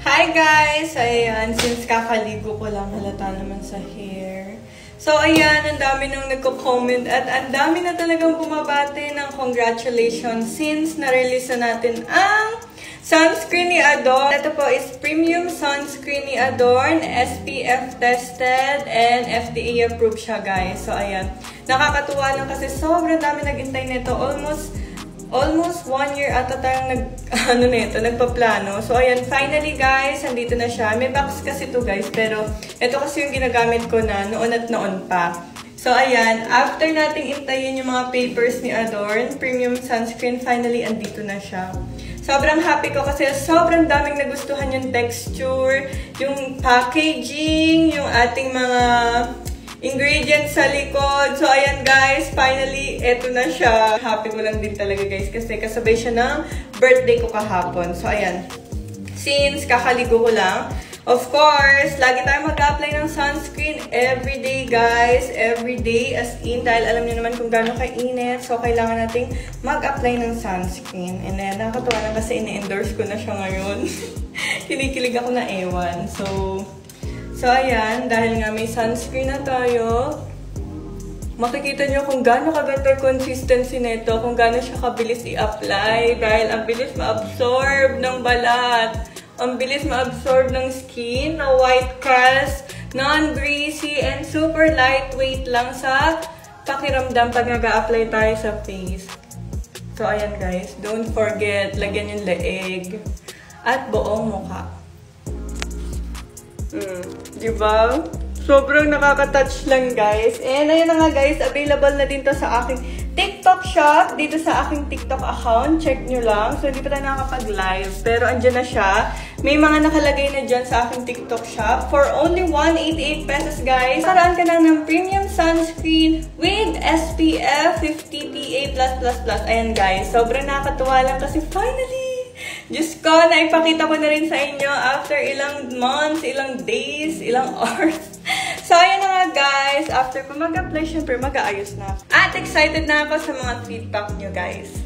Hi guys! Ayan, since kakaligo ko lang, halata naman sa hair. So ayan, ang dami nang nagko-comment at ang dami na talagang bumabati ng congratulations since na-release na natin ang sunscreen ni Adorn. Ito po is premium sunscreen ni Adorn, SPF tested and FDA approved siya guys. So ayan, nakakatuwa lang kasi sobrang dami nag-intay nito. Almost 1 year ata tayong nagpaplano. So, ayan, finally guys, andito na siya. May box kasi to guys, pero ito kasi yung ginagamit ko na noon at noon pa. So, ayan, after nating intayin yung mga papers ni Adorn, premium sunscreen, finally, andito na siya. Sobrang happy ko kasi sobrang daming nagustuhan yung texture, yung packaging, yung ating mga ingredients sa likod. So, ayan guys, finally, eto na siya. Happy ko lang din talaga guys kasi kasabay siya ng birthday ko kahapon. So, ayan. Since kakaligo ko lang, of course, lagi tayo mag-apply ng sunscreen everyday guys. Everyday as in, dahil alam niyo naman kung gaano kainit. So, kailangan nating mag-apply ng sunscreen. And then, nakakatuwa lang kasi ini-endorse ko na siya ngayon. Kinikilig ako na ewan. So, ayan, dahil nga may sunscreen na tayo, makikita nyo kung gaano kaganda consistency nito, kung gaano siya kabilis i-apply, dahil ang bilis ma-absorb ng balat, ang bilis ma-absorb ng skin, na white cast, non-greasy, and super lightweight lang sa pakiramdam pag nag-a-apply tayo sa face. So, ayan guys, don't forget, lagyan yung leeg at buong mukha. Diba? Sobrang nakaka-touch lang, guys. And ayun na nga, guys. Available na din to sa aking TikTok shop. Dito sa aking TikTok account. Check nyo lang. So, hindi pa tayo nakakapag-live. Pero andyan na siya. May mga nakalagay na dyan sa aking TikTok shop. For only 188 pesos, guys. Paraan ka na ng premium sunscreen with SPF 50 PA+++. Ayan, guys. Sobrang nakakatuwa lang kasi finally, Diyos ko, naipakita ko na rin sa inyo after ilang months, ilang days, ilang hours. So, ayan na nga guys. After ko mag-apply, syempre mag-aayos na ako. At excited na ako sa mga feedback nyo guys.